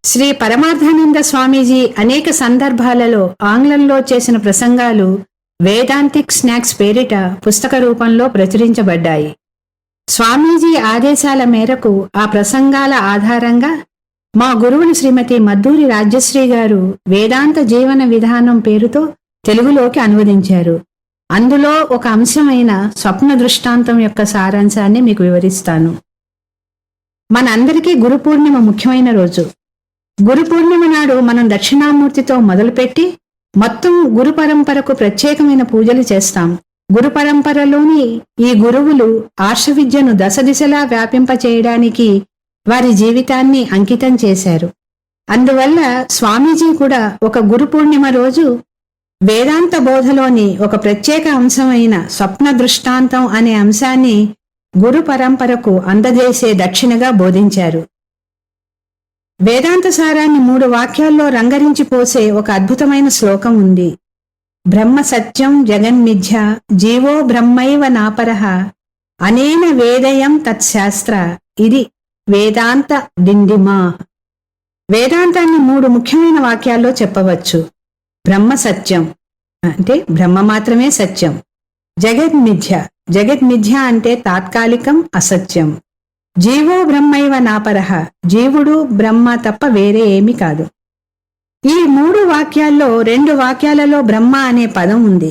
శ్రీ పరమార్థానంద స్వామీజీ అనేక సందర్భాలలో ఆంగ్లంలో చేసిన ప్రసంగాలు వేదాంతిక్ స్నాక్స్ పేరిట పుస్తక రూపంలో ప్రచురించబడ్డాయి. స్వామీజీ ఆదేశాల మేరకు ఆ ప్రసంగాల ఆధారంగా మా గురువులు శ్రీమతి మద్దూరి రాజ్యశ్రీ గారు వేదాంత జీవన విధానం పేరుతో తెలుగులోకి అనువదించారు. అందులో ఒక అంశమైన స్వప్న దృష్టాంతం యొక్క సారాంశాన్ని మీకు వివరిస్తాను. మనందరికీ గురు పూర్ణిమ ముఖ్యమైన రోజు. గురు పూర్ణిమ నాడు మనం దక్షిణామూర్తితో మొదలుపెట్టి మొత్తం గురు పరంపరకు ప్రత్యేకమైన పూజలు చేస్తాం. గురు పరంపరలోని ఈ గురువులు ఆర్ష విద్యను దశ దిశలా వ్యాపింపచేయడానికి వారి జీవితాన్ని అంకితం చేశారు. అందువల్ల స్వామీజీ కూడా ఒక గురు పూర్ణిమ రోజు వేదాంత బోధలోని ఒక ప్రత్యేక అంశమైన స్వప్న దృష్టాంతం అనే అంశాన్ని గురు పరంపరకు అందజేసే దక్షిణగా బోధించారు. వేదాంత సారాన్ని 3 వాక్యాల్లో రంగరించి పోసే ఒక అద్భుతమైన శ్లోకం ఉంది. బ్రహ్మ సత్యం జగన్మిథ్య జీవో బ్రహ్మైవ నాపరః అనేన వేదయం తత్శాస్త్ర ఇది వేదాంత డిండిమా. వేదాంతాన్ని 3 ముఖ్యమైన వాక్యాల్లో చెప్పవచ్చు. బ్రహ్మ సత్యం అంటే బ్రహ్మ మాత్రమే సత్యం. జగన్మిథ్య, జగన్మిథ్య అంటే తాత్కాలికం, అసత్యం. జీవో బ్రహ్మైవ నాపరః జీవుడు బ్రహ్మ తప్ప వేరే ఏమీ కాదు. ఈ 3 వాక్యాల్లో 2 వాక్యాలలో బ్రహ్మ అనే పదం ఉంది.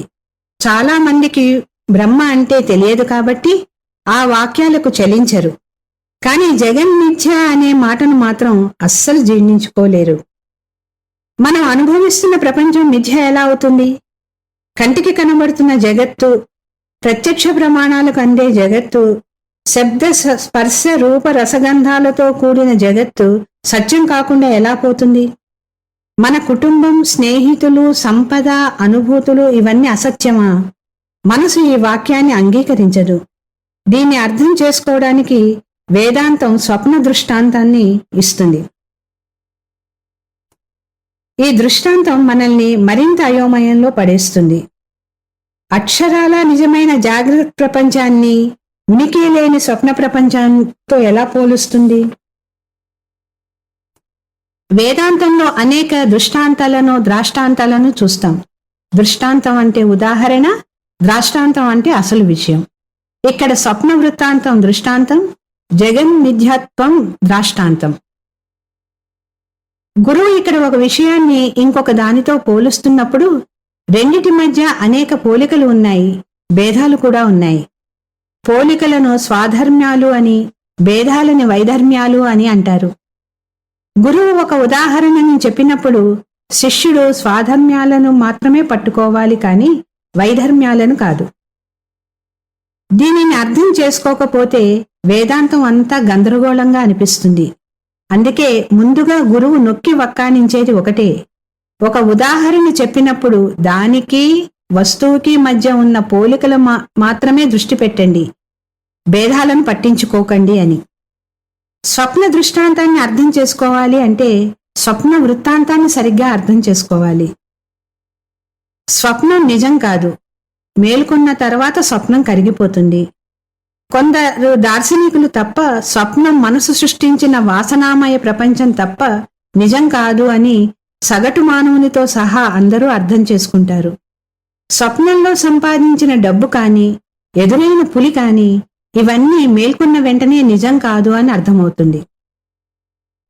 చాలా మందికి బ్రహ్మ అంటే తెలియదు కాబట్టి ఆ వాక్యాలకు చలించరు. కానీ జగన్మిథ్య అనే మాటను మాత్రం అస్సలు జీర్ణించుకోలేరు. మనం అనుభవిస్తున్న ప్రపంచం మిథ్య ఎలా అవుతుంది? కంటికి కనబడుతున్న జగత్తు, ప్రత్యక్ష ప్రమాణాలకు అందే జగత్తు, శబ్ద స్పర్శ రూప రసగంధాలతో కూడిన జగత్తు సత్యం కాకుండా ఎలా పోతుంది? మన కుటుంబం, స్నేహితులు, సంపద, అనుభూతులు ఇవన్నీ అసత్యమా? మనసు ఈ వాక్యాన్ని అంగీకరించదు. దీన్ని అర్థం చేసుకోవడానికి వేదాంతం స్వప్న దృష్టాంతాన్ని ఇస్తుంది. ఈ దృష్టాంతం మనల్ని మరింత అయోమయంలో పడేస్తుంది. అక్షరాల నిజమైన జాగ్రత్త ప్రపంచాన్ని ఉనికి లేని స్వప్న ప్రపంచంతో ఎలా పోలుస్తుంది? వేదాంతంలో అనేక దృష్టాంతాలను చూస్తాం. దృష్టాంతం అంటే ఉదాహరణ, ద్రాష్టాంతం అంటే అసలు విషయం. ఇక్కడ స్వప్న వృత్తాంతం దృష్టాంతం, జగన్మిథ్యాత్వం ద్రాష్టాంతం. గురువు ఇక్కడ ఒక విషయాన్ని ఇంకొక దానితో పోలుస్తున్నప్పుడు రెండిటి మధ్య అనేక పోలికలు ఉన్నాయి, భేదాలు కూడా ఉన్నాయి. పోలికలను స్వాధర్మ్యాలు అని, భేదాలని వైధర్మ్యాలు అని అంటారు. గురువు ఒక ఉదాహరణని చెప్పినప్పుడు శిష్యుడు స్వాధర్మ్యాలను మాత్రమే పట్టుకోవాలి కానీ వైధర్మ్యాలను కాదు. దీనిని అర్థం చేసుకోకపోతే వేదాంతం అంతా గందరగోళంగా అనిపిస్తుంది. అందుకే ముందుగా గురువు నొక్కి వక్కానించేది ఒకటే. ఒక ఉదాహరణ చెప్పినప్పుడు దానికి వస్తువుకి మధ్య ఉన్న పోలికలు మాత్రమే దృష్టి పెట్టండి, భేదాలను పట్టించుకోకండి అని. స్వప్న దృష్టాంతాన్ని అర్థం చేసుకోవాలి అంటే స్వప్న వృత్తాంతాన్ని సరిగ్గా అర్థం చేసుకోవాలి. స్వప్నం నిజం కాదు. మేల్కొన్న తర్వాత స్వప్నం కరిగిపోతుంది. కొందరు దార్శనికులు తప్ప స్వప్నం మనసు సృష్టించిన వాసనామయ ప్రపంచం తప్ప నిజం కాదు అని సగటు మానవునితో సహా అందరూ అర్థం చేసుకుంటారు. స్వప్నంలో సంపాదించిన డబ్బు కానీ, ఎదురైన పులి కానీ ఇవన్నీ మేల్కొన్న వెంటనే నిజం కాదు అని అర్థమవుతుంది.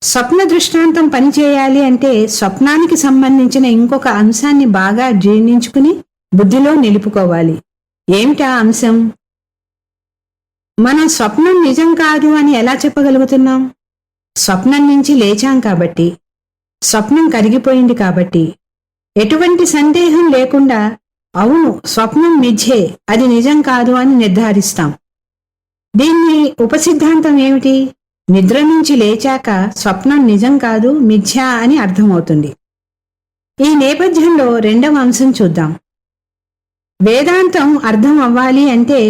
స్వప్న దృష్టాంతం పనిచేయాలి అంటే స్వప్నానికి సంబంధించిన ఇంకొక అంశాన్ని బాగా జీర్ణించుకుని బుద్ధిలో నిలుపుకోవాలి. ఏమిటా అంశం? మనం స్వప్నం నిజం కాదు అని ఎలా చెప్పగలుగుతున్నాం? స్వప్నం నుంచి లేచాం కాబట్టి, స్వప్నం కరిగిపోయింది కాబట్టి. ఎటువంటి సందేహం లేకుండా అవును స్వప్నం మిథ్యే, అది నిజం కాదు అని నిర్ధారిస్తాం. దీన్ని ఉపసిద్ధాంతం ఏమిటి? నిద్ర నుంచి లేచాక స్వప్నం నిజం కాదు, మిథ్యా అని అర్థమవుతుంది. ఈ నేపథ్యంలో 2వ అంశం చూద్దాం. వేదాంతం అర్థం అవ్వాలి అంటే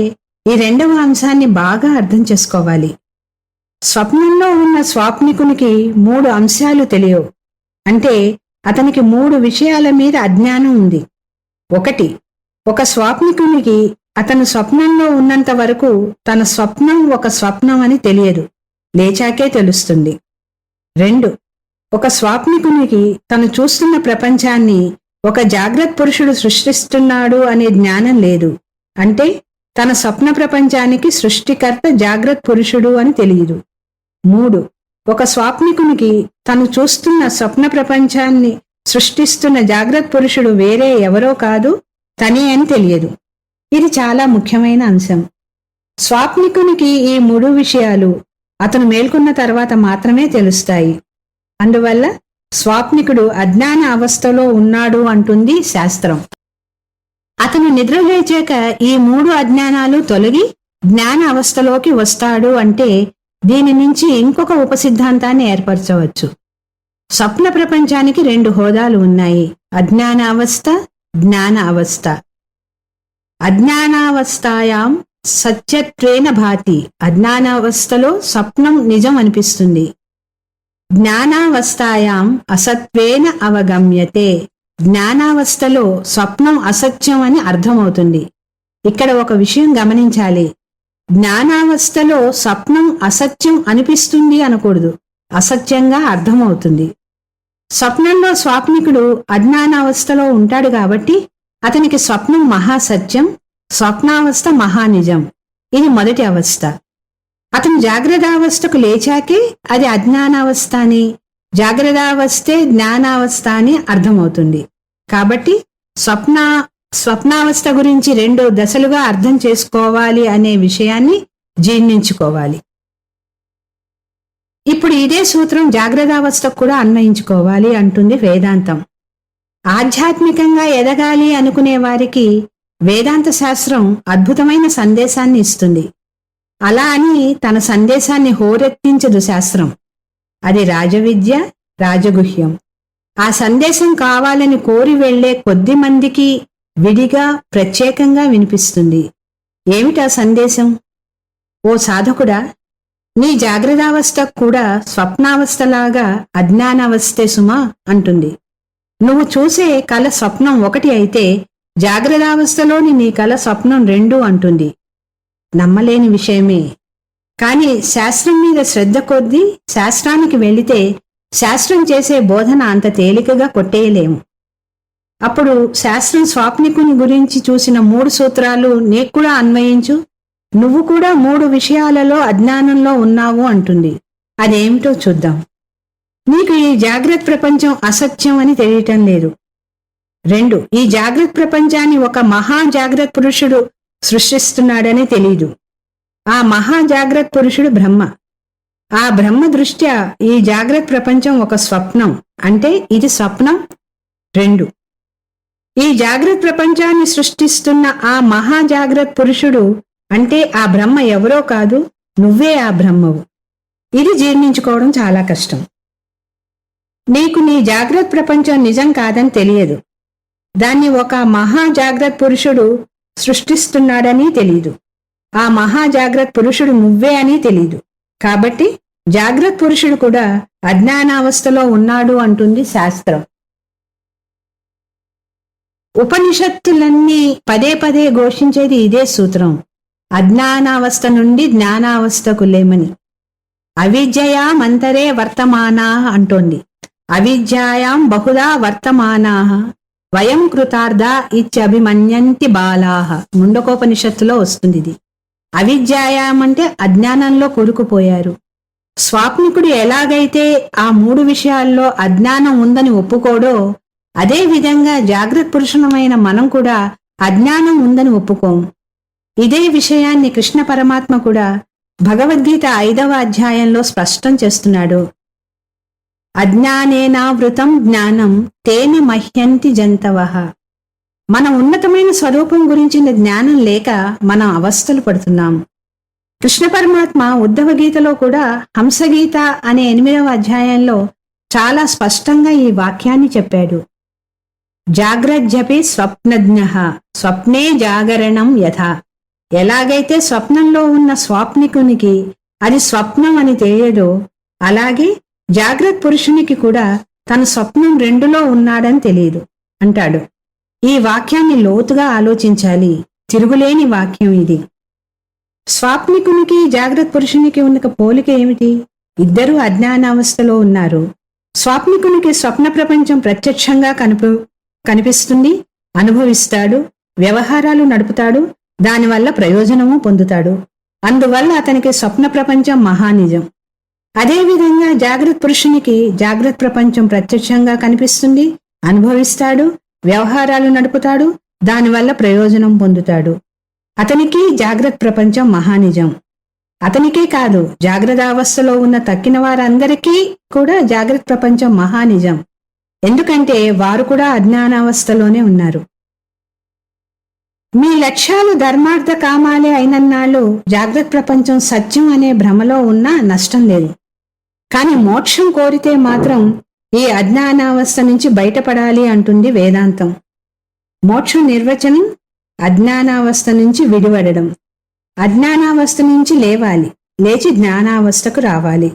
ఈ 2వ అంశాన్ని బాగా అర్థం చేసుకోవాలి. స్వప్నంలో ఉన్న స్వాప్నికునికి 3 అంశాలు తెలియవు. అంటే అతనికి 3 విషయాల మీద అజ్ఞానం ఉంది. 1, ఒక స్వాప్నికునికి అతను స్వప్నంలో ఉన్నంత వరకు తన స్వప్నం ఒక స్వప్నం అని తెలియదు, లేచాకే తెలుస్తుంది. 2, ఒక స్వాప్నికునికి తను చూస్తున్న ప్రపంచాన్ని ఒక జాగ్రత్త పురుషుడు సృష్టిస్తున్నాడు అనే జ్ఞానం లేదు. అంటే తన స్వప్న ప్రపంచానికి సృష్టికర్త జాగ్రత్త పురుషుడు అని తెలియదు. 3. ఒక స్వాప్నికునికి తను చూస్తున్న స్వప్న ప్రపంచాన్ని సృష్టిస్తున్న జాగ్రత్త పురుషుడు వేరే ఎవరో కాదు, తనే అని తెలియదు. ఇది చాలా ముఖ్యమైన అంశం. స్వాప్నికునికి ఈ 3 విషయాలు అతను మేల్కొన్న తర్వాత మాత్రమే తెలుస్తాయి. అందువల్ల స్వాప్నికుడు అజ్ఞాన అవస్థలో ఉన్నాడు అంటుంది శాస్త్రం. అతను నిద్రలేచాక ఈ 3 అజ్ఞానాలు తొలగి జ్ఞాన అవస్థలోకి వస్తాడు అంటే దీని నుంచి ఇంకొక ఉపసిద్ధాంతాన్ని ఏర్పరచవచ్చు. స్వప్న ప్రపంచానికి 2 హోదాలు ఉన్నాయి: అజ్ఞాన అవస్థ, జ్ఞాన అవస్థ. అజ్ఞానావస్థాయాం సత్యత్వేన భాతి. అజ్ఞానావస్థలో స్వప్నం నిజం అనిపిస్తుంది. జ్ఞానావస్థాయాం అసత్వేన అవగమ్యతే. జ్ఞానావస్థలో స్వప్నం అసత్యం అని అర్థమవుతుంది. ఇక్కడ ఒక విషయం గమనించాలి. జ్ఞానావస్థలో స్వప్నం అసత్యం అనిపిస్తుంది అనకూడదు, అసత్యంగా అర్థమవుతుంది. స్వప్నంలో స్వాప్నికుడు అజ్ఞానావస్థలో ఉంటాడు కాబట్టి అతనికి స్వప్నం మహాసత్యం, స్వప్నావస్థ మహానిజం. ఇది మొదటి అవస్థ. అతను జాగ్రత్తావస్థకు లేచాకే అది అజ్ఞానావస్థ అని, జాగ్రత్తావస్థే జ్ఞానావస్థ అని అర్థమవుతుంది. కాబట్టి స్వప్నావస్థ గురించి 2 దశలుగా అర్థం చేసుకోవాలి అనే విషయాన్ని జీర్ణించుకోవాలి. ఇప్పుడు ఇదే సూత్రం జాగ్రత్తావస్థకు కూడా అన్వయించుకోవాలి అంటుంది వేదాంతం. ఆధ్యాత్మికంగా ఎదగాలి అనుకునే వారికి వేదాంత శాస్త్రం అద్భుతమైన సందేశాన్ని ఇస్తుంది. అలా అని తన సందేశాన్ని హోరెత్తించదు శాస్త్రం. అది రాజవిద్య, రాజగుహ్యం. ఆ సందేశం కావాలని కోరి వెళ్లే కొద్ది మందికి విడిగా ప్రత్యేకంగా వినిపిస్తుంది. ఏమిటా సందేశం? ఓ సాధకుడా, నీ జాగ్రత్తావస్థ కూడా స్వప్నావస్థలాగా అజ్ఞానావస్థే సుమా అంటుంది. నువ్వు చూసే కల స్వప్నం 1 అయితే జాగ్రత్తావస్థలోని నీ కల స్వప్నం 2 అంటుంది. నమ్మలేని విషయమే. కాని శాస్త్రం మీద శ్రద్ధ కొద్దీ శాస్త్రానికి వెళితే శాస్త్రం చేసే బోధన అంత తేలికగా కొట్టేయలేము. అప్పుడు శాస్త్రం స్వాప్నికుని గురించి చూసిన 3 సూత్రాలు నీకు కూడా అన్వయించు, నువ్వు కూడా 3 విషయాలలో అజ్ఞానంలో ఉన్నావు అంటుంది. అదేమిటో చూద్దాం. నీకు ఈ జాగ్రత్త ప్రపంచం అసత్యం అని తెలియటం లేదు. 2. ఈ జాగ్రత్త ప్రపంచాన్ని ఒక మహా జాగ్రత్త పురుషుడు సృష్టిస్తున్నాడని తెలీదు. ఆ మహా జాగ్రత్త పురుషుడు బ్రహ్మ. ఆ బ్రహ్మ దృష్ట్యా ఈ జాగ్రత్త ప్రపంచం ఒక స్వప్నం అంటే ఇది స్వప్నం. 2. ఈ జాగ్రత్త ప్రపంచాన్ని సృష్టిస్తున్న ఆ మహా జాగ్రత్త పురుషుడు అంటే ఆ బ్రహ్మ ఎవరో కాదు, నువ్వే ఆ బ్రహ్మవు. ఇది జీర్ణించుకోవడం చాలా కష్టం. నీకు నీ జాగ్రత్త ప్రపంచం నిజం కాదని తెలియదు. దాన్ని ఒక మహా జాగ్రత్త పురుషుడు సృష్టిస్తున్నాడని తెలీదు. ఆ మహా జాగ్రత్త పురుషుడు నువ్వే అని తెలీదు. కాబట్టి జాగ్రత్త పురుషుడు కూడా అజ్ఞానావస్థలో ఉన్నాడు అంటుంది శాస్త్రం. ఉపనిషత్తులన్నీ పదే పదే ఘోషించేది ఇదే సూత్రం. అజ్ఞానావస్థ నుండి జ్ఞానావస్థకు లేమని. అవిద్యయామంతరే వర్తమానా అంటోంది. అవిద్యాయాం బహుదా వర్తమానాః వయం కృతార్థ ఇత్యభిమన్యంతి బాలాః. ముండకోపనిషత్తులో వస్తుంది ఇది. అవిద్యాయాం అంటే అజ్ఞానంలో కొరుకుపోయారు. స్వాప్నికుడు ఎలాగైతే ఆ 3 విషయాల్లో అజ్ఞానం ఉందని ఒప్పుకోడో అదే విధంగా జాగ్రత్త పురుషులమైన మనం కూడా అజ్ఞానం ఉందని ఒప్పుకోం. ఇదే విషయాన్ని కృష్ణ పరమాత్మ కూడా భగవద్గీత 5వ అధ్యాయంలో స్పష్టం చేస్తున్నాడు. అజ్ఞానేనావృతం జ్ఞానం తేన మహ్యంతి జంతవః. మన ఉన్నతమైన స్వరూపం గురించిన జ్ఞానం లేక మనం అవస్థలు పడుతున్నాం. కృష్ణ పరమాత్మ ఉద్ధవ గీతలో కూడా హంసగీత అనే 8వ అధ్యాయంలో చాలా స్పష్టంగా ఈ వాక్యాన్ని చెప్పాడు. జాగ్రజ్జపి స్వప్నజ్ఞః స్వప్నే జాగరణం యథా. ఎలాగైతే స్వప్నంలో ఉన్న స్వాప్నికునికి అది స్వప్నం అని తెలియదో అలాగే జాగ్రత్త పురుషునికి కూడా తన స్వప్నం 2లో ఉన్నాడని తెలియదు అంటాడు. ఈ వాక్యాన్ని లోతుగా ఆలోచించాలి. తిరుగులేని వాక్యం ఇది. స్వాప్నికునికి జాగ్రత్త పురుషునికి ఉన్న పోలిక ఏమిటి? ఇద్దరూ అజ్ఞానావస్థలో ఉన్నారు. స్వాప్నికునికి స్వప్న ప్రపంచం ప్రత్యక్షంగా కనిపిస్తుంది, అనుభవిస్తాడు, వ్యవహారాలు నడుపుతాడు, దానివల్ల ప్రయోజనము పొందుతాడు. అందువల్ల అతనికి స్వప్న ప్రపంచం మహానిజం. అదేవిధంగా జాగ్రత్త పురుషునికి జాగ్రత్త ప్రపంచం ప్రత్యక్షంగా కనిపిస్తుంది, అనుభవిస్తాడు, వ్యవహారాలు నడుపుతాడు, దానివల్ల ప్రయోజనం పొందుతాడు. అతనికి జాగ్రత్త ప్రపంచం మహానిజం. అతనికే కాదు, జాగ్రత్తావస్థలో ఉన్న తక్కిన వారందరికీ కూడా జాగ్రత్త ప్రపంచం మహానిజం. ఎందుకంటే వారు కూడా అజ్ఞానావస్థలోనే ఉన్నారు. మీ లక్ష్యాలు ధర్మార్థ కామాలే అయినన్నాళ్ళు జాగ్రత్త ప్రపంచం సత్యం అనే భ్రమలో ఉన్నా నష్టం లేదు. కానీ మోక్షం కోరితే మాత్రం ఈ అజ్ఞానావస్థ నుంచి బయటపడాలి అంటుంది వేదాంతం. మోక్షం నిర్వచనం అజ్ఞానావస్థ నుంచి విడివడడం. అజ్ఞానావస్థ నుంచి లేవాలి, లేచి జ్ఞానావస్థకు రావాలి.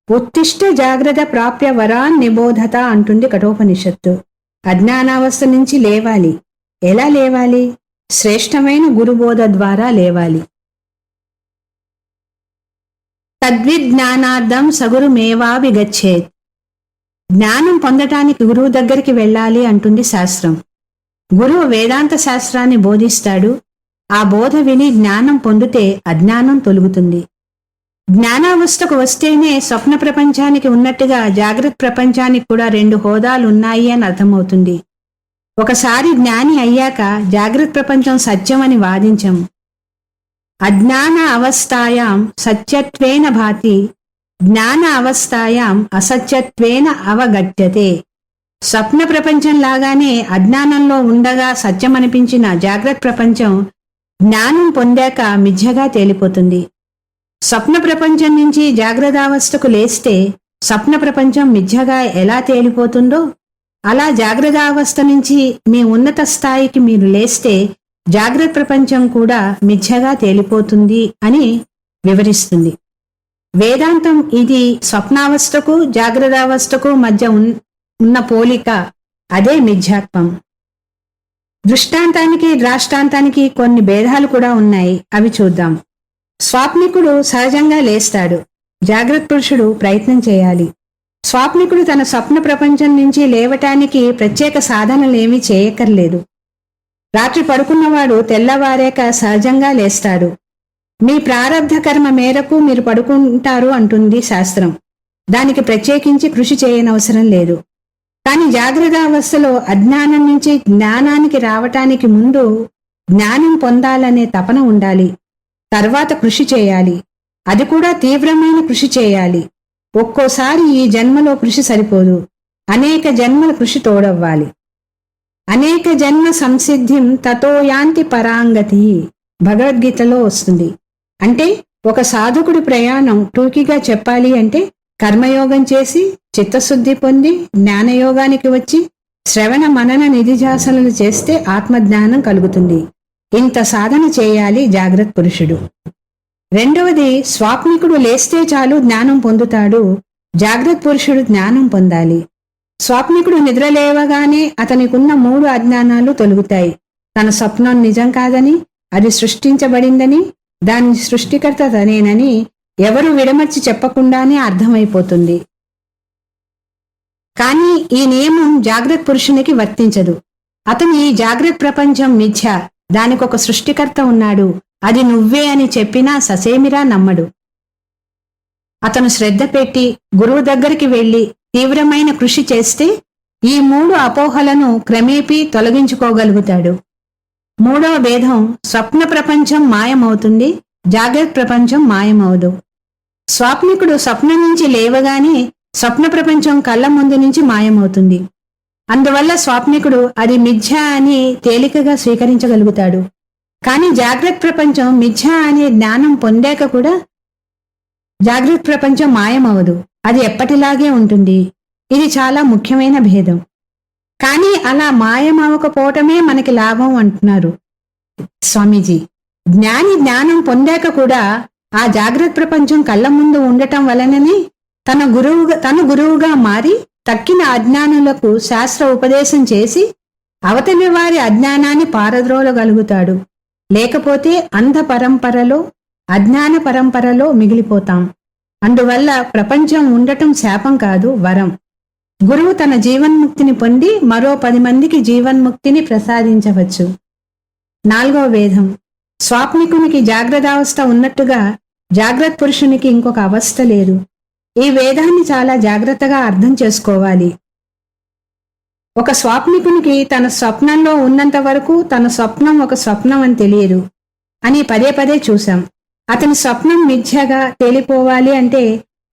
ఉత్తిష్ట జాగ్రత్త ప్రాప్య వరాన్ నిబోధత అంటుంది కఠోపనిషత్తు. అజ్ఞానావస్థ నుంచి లేవాలి. ఎలా లేవాలి? శ్రేష్టమైన గురుబోధ ద్వారా లేవాలి. తద్విజ్ఞానార్థం సగురు మేవాభిగచ్చేత్. జ్ఞానం పొందటానికి గురువు దగ్గరికి వెళ్ళాలి అంటుంది శాస్త్రం. గురువు వేదాంత శాస్త్రాన్ని బోధిస్తాడు. ఆ బోధ విని జ్ఞానం పొందితే అజ్ఞానం తొలుగుతుంది. జ్ఞానావస్థకు వస్తేనే స్వప్న ప్రపంచానికి ఉన్నట్టుగా జాగ్రత్త ప్రపంచానికి కూడా 2 హోదాలు ఉన్నాయి అని అర్థమవుతుంది. ఒకసారి జ్ఞాని అయ్యాక జాగ్రత్త ప్రపంచం సత్యమని వాదించం. అజ్ఞాన అవస్థాయాం సత్యత్వేన భాతి, జ్ఞాన అవస్థాయాం అసత్యత్వేన అవగత్యతే. స్వప్న ప్రపంచం లాగానే అజ్ఞానంలో ఉండగా సత్యమనిపించిన జాగ్రత్త ప్రపంచం జ్ఞానం పొందాక మిథ్యగా తేలిపోతుంది. స్వప్న ప్రపంచం నుంచి జాగ్రత్తావస్థకు లేస్తే స్వప్న ప్రపంచం మిథ్యగా ఎలా తేలిపోతుందో, అలా జాగ్రత్తావస్థ నుంచి మీ ఉన్నత స్థాయికి మీరు లేస్తే జాగ్రత్త ప్రపంచం కూడా మిథ్యగా తేలిపోతుంది అని వివరిస్తుంది వేదాంతం. ఇది స్వప్నావస్థకు జాగ్రత్తావస్థకు మధ్య ఉన్న పోలిక, అదే మిథ్యాత్వం. దృష్టాంతానికి ద్రాష్టాంతానికి కొన్ని భేదాలు కూడా ఉన్నాయి, అవి చూద్దాం. స్వాప్నికుడు సహజంగా లేస్తాడు, జాగ్రత్త పురుషుడు ప్రయత్నం చేయాలి. స్వాప్నికుడు తన స్వప్న ప్రపంచం నుంచి లేవటానికి ప్రత్యేక సాధనలేమీ చేయక్కర్లేదు. రాత్రి పడుకున్నవాడు తెల్లవారాక సహజంగా లేస్తాడు. మీ ప్రారబ్ధ కర్మ మేరకు మీరు పడుకుంటారు అంటుంది శాస్త్రం. దానికి ప్రత్యేకించి కృషి చేయనవసరం లేదు. కానీ జాగ్రత్తావస్థలో అజ్ఞానం నుంచి జ్ఞానానికి రావటానికి ముందు జ్ఞానం పొందాలనే తపన ఉండాలి. తర్వాత కృషి చేయాలి. అది కూడా తీవ్రమైన కృషి చేయాలి. ఒక్కోసారి ఈ జన్మలో కృషి సరిపోదు, అనేక జన్మల కృషి తోడవ్వాలి. అనేక జన్మ సంసిద్ధిం తతో యాంతి పరాంగతి భగవద్గీతలో వస్తుంది. అంటే ఒక సాధకుడి ప్రయాణం టూకీగా చెప్పాలి అంటే కర్మయోగం చేసి చిత్తశుద్ధి పొంది జ్ఞానయోగానికి వచ్చి శ్రవణ మనన నిధిధ్యాసనలు చేస్తే ఆత్మజ్ఞానం కలుగుతుంది. ఇంత సాధన చేయాలి జాగ్రత్త పురుషుడు. రెండవది, స్వాప్నికుడు లేస్తే చాలు జ్ఞానం పొందుతాడు. జాగ్రత్త పురుషుడు జ్ఞానం పొందాలి. స్వాప్నికుడు నిద్రలేవగానే అతనికున్న 3 అజ్ఞానాలు తొలుగుతాయి. తన స్వప్నం నిజం కాదని, అది సృష్టించబడిందని, దాని సృష్టికర్త తనేనని ఎవరు విడమర్చి చెప్పకుండానే అర్థమైపోతుంది. కానీ ఈ నియమం జాగ్రత్త పురుషునికి వర్తించదు. అతని జాగ్రత్త ప్రపంచం మిథ్య, దానికొక సృష్టికర్త ఉన్నాడు, అది నువ్వే అని చెప్పినా ససేమిరా నమ్మడు. అతను శ్రద్ధ పెట్టి గురువు దగ్గరికి వెళ్లి తీవ్రమైన కృషి చేస్తే ఈ 3 అపోహలను క్రమేపీ తొలగించుకోగలుగుతాడు. 3వ భేదం, స్వప్న ప్రపంచం మాయమవుతుంది, జాగ్రత్త ప్రపంచం మాయమవదు. స్వాప్నికుడు స్వప్నం నుంచి లేవగానే స్వప్న ప్రపంచం కళ్ళ ముందు నుంచి మాయమవుతుంది. అందువల్ల స్వాప్నికుడు అది మిథ్య అని తేలికగా స్వీకరించగలుగుతాడు. కానీ జాగ్రత్త ప్రపంచం మిథ్య అనే జ్ఞానం పొందాక కూడా జాగ్రత్త ప్రపంచం మాయమవదు, అది ఎప్పటిలాగే ఉంటుంది. ఇది చాలా ముఖ్యమైన భేదం. కానీ అలా మాయమవకపోవటమే మనకి లాభం అంటున్నారు స్వామీజీ. జ్ఞాని జ్ఞానం పొందాక కూడా ఆ జాగ్రత్త ప్రపంచం కళ్ళ ముందు ఉండటం వలననే తను గురువుగా మారి తక్కిన అజ్ఞానులకు శాస్త్ర ఉపదేశం చేసి అవతలి వారి అజ్ఞానాన్ని పారద్రోలగలుగుతాడు. లేకపోతే అంధ పరంపరలో, అజ్ఞాన పరంపరలో మిగిలిపోతాం. అందువల్ల ప్రపంచం ఉండటం శాపం కాదు, వరం. గురువు తన జీవన్ముక్తిని పొంది మరో 10 మందికి జీవన్ముక్తిని ప్రసాదించవచ్చు. 4వ వేదం. స్వాప్నికునికి జాగ్రత్తావస్థ ఉన్నట్టుగా జాగ్రత్త పురుషునికి ఇంకొక అవస్థ లేదు. ఈ వేదాన్ని చాలా జాగ్రత్తగా అర్థం చేసుకోవాలి. ఒక స్వాప్నికునికి తన స్వప్నంలో ఉన్నంత వరకు తన స్వప్నం ఒక స్వప్నం అని తెలియదు అని పదే పదే చూశాం. అతని స్వప్నం మిథ్యగా తేలిపోవాలి అంటే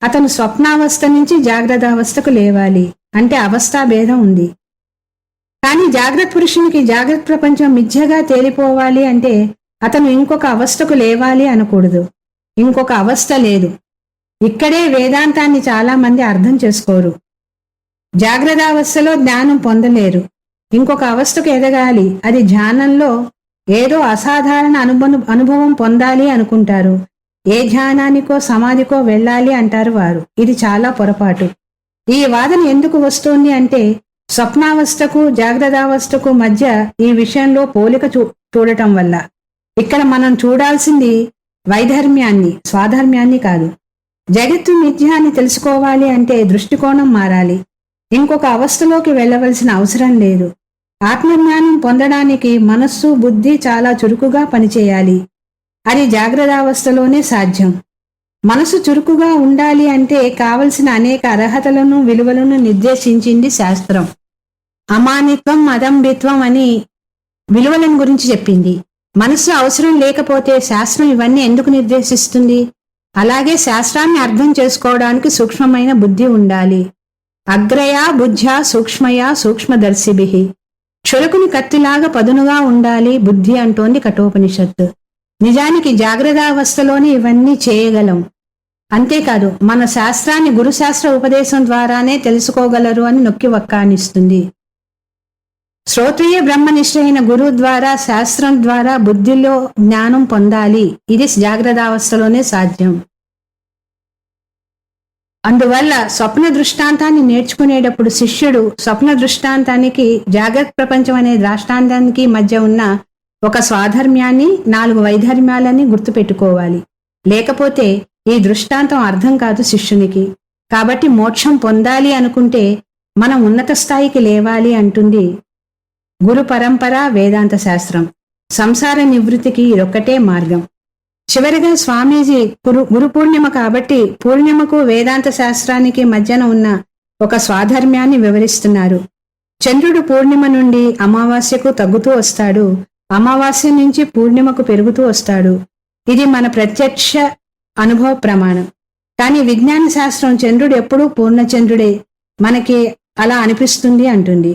అతను స్వప్నావస్థ నుంచి జాగ్రత్తావస్థకు లేవాలి. అంటే అవస్థా భేదం ఉంది. కానీ జాగ్రత్త పురుషునికి జాగ్రత్త ప్రపంచం మిథ్యగా తేలిపోవాలి అంటే అతను ఇంకొక అవస్థకు లేవాలి అనకూడదు. ఇంకొక అవస్థ లేదు. ఇక్కడే వేదాంతాన్ని చాలా మంది అర్థం చేసుకోరు. జాగ్రత్తావస్థలో జ్ఞానం పొందలేరు. ఇంకొక అవస్థకు ఎదగాలి, అది ధ్యానంలో ఏదో అసాధారణ అనుభవం పొందాలి అనుకుంటారు. ఏ ధ్యానానికో సమాధికో వెళ్ళాలి అంటారు వారు. ఇది చాలా పొరపాటు. ఈ వాదన ఎందుకు వస్తోంది అంటే స్వప్నావస్థకు జాగ్రత్తావస్థకు మధ్య ఈ విషయంలో పోలిక చూడటం వల్ల. ఇక్కడ మనం చూడాల్సింది వైధర్మ్యాన్ని, స్వాధర్మ్యాన్ని కాదు. జగత్తు మిథ్య అని తెలుసుకోవాలి అంటే దృష్టికోణం మారాలి. ఇంకొక అవస్థలోకి వెళ్ళవలసిన అవసరం లేదు. ఆత్మజ్ఞానం పొందడానికి మనస్సు, బుద్ధి చాలా చురుకుగా పనిచేయాలి. అది జాగ్రత్తావస్థలోనే సాధ్యం. మనసు చురుకుగా ఉండాలి అంటే కావలసిన అనేక అర్హతలను, విలువలను నిర్దేశించింది శాస్త్రం. అమానిత్వం, అదంబిత్వం అని విలువలను గురించి చెప్పింది. మనసు అవసరం లేకపోతే శాస్త్రం ఇవన్నీ ఎందుకు నిర్దేశిస్తుంది? అలాగే శాస్త్రాన్ని అర్థం చేసుకోవడానికి సూక్ష్మమైన బుద్ధి ఉండాలి. అగ్రయా బుద్ధ్యా సూక్ష్మయా సూక్ష్మదర్శిభిః. చురుకుని కత్తిలాగా పదునుగా ఉండాలి బుద్ధి అంటోంది కఠోపనిషత్తు. నిజానికి జాగ్రత్తావస్థలోనే ఇవన్నీ చేయగలం. అంతేకాదు మన శాస్త్రాన్ని గురుశాస్త్ర ఉపదేశం ద్వారానే తెలుసుకోగలరు అని నొక్కి వక్కానిస్తుంది. శ్రోత్రియ బ్రహ్మనిష్ఠ అయిన గురువు ద్వారా, శాస్త్రం ద్వారా బుద్ధిలో జ్ఞానం పొందాలి. ఇది జాగ్రత్తావస్థలోనే సాధ్యం. అందువల్ల స్వప్న దృష్టాంతాన్ని నేర్చుకునేటప్పుడు శిష్యుడు స్వప్న దృష్టాంతానికి, జాగ్రత్త ప్రపంచం అనే దృష్టాంతానికి మధ్య ఉన్న ఒక స్వాధర్మ్యాన్ని, 4 వైధర్మ్యాలని గుర్తుపెట్టుకోవాలి. లేకపోతే ఈ దృష్టాంతం అర్థం కాదు శిష్యునికి. కాబట్టి మోక్షం పొందాలి అనుకుంటే మనం ఉన్నత స్థాయికి లేవాలి అంటుంది గురు పరంపర వేదాంత శాస్త్రం. సంసార నివృత్తికి ఇదొక్కటే మార్గం. చివరిగా స్వామీజీ గురు పూర్ణిమ కాబట్టి పూర్ణిమకు వేదాంత శాస్త్రానికి మధ్యన ఉన్న ఒక స్వాధర్మ్యాన్ని వివరిస్తున్నారు. చంద్రుడు పూర్ణిమ నుండి అమావాస్యకు తగ్గుతూ వస్తాడు, అమావాస్య నుంచి పూర్ణిమకు పెరుగుతూ వస్తాడు. ఇది మన ప్రత్యక్ష అనుభవ ప్రమాణం. కానీ విజ్ఞాన శాస్త్రం చంద్రుడు ఎప్పుడూ పూర్ణచంద్రుడే, మనకి అలా అనిపిస్తుంది అంటుంది.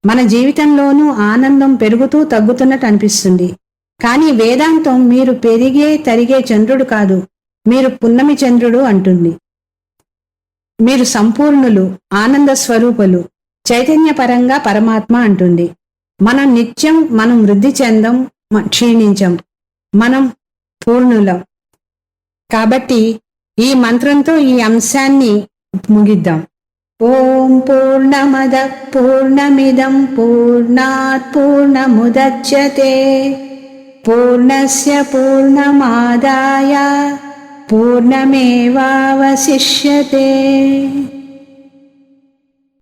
మన జీవితంలోనూ ఆనందం పెరుగుతూ తగ్గుతున్నట్టు అనిపిస్తుంది. కానీ వేదాంతం మీరు పెరిగే తరిగే చంద్రుడు కాదు, మీరు పున్నమి చంద్రుడు అంటుంది. మీరు సంపూర్ణులు, ఆనంద స్వరూపులు, చైతన్యపరంగా పరమాత్మ అంటుంది. మనం నిత్యం, మనం వృద్ధి చెందం, క్షీణించం, మనం పూర్ణులం. కాబట్టి ఈ మంత్రంతో ఈ అంశాన్ని ముగిద్దాం. ఓం పూర్ణమద పూర్ణమిదం పూర్ణాత్ పూర్ణముదచ్యతే పూర్ణస్య పూర్ణమాదాయ పూర్ణమేవావశిష్యతే.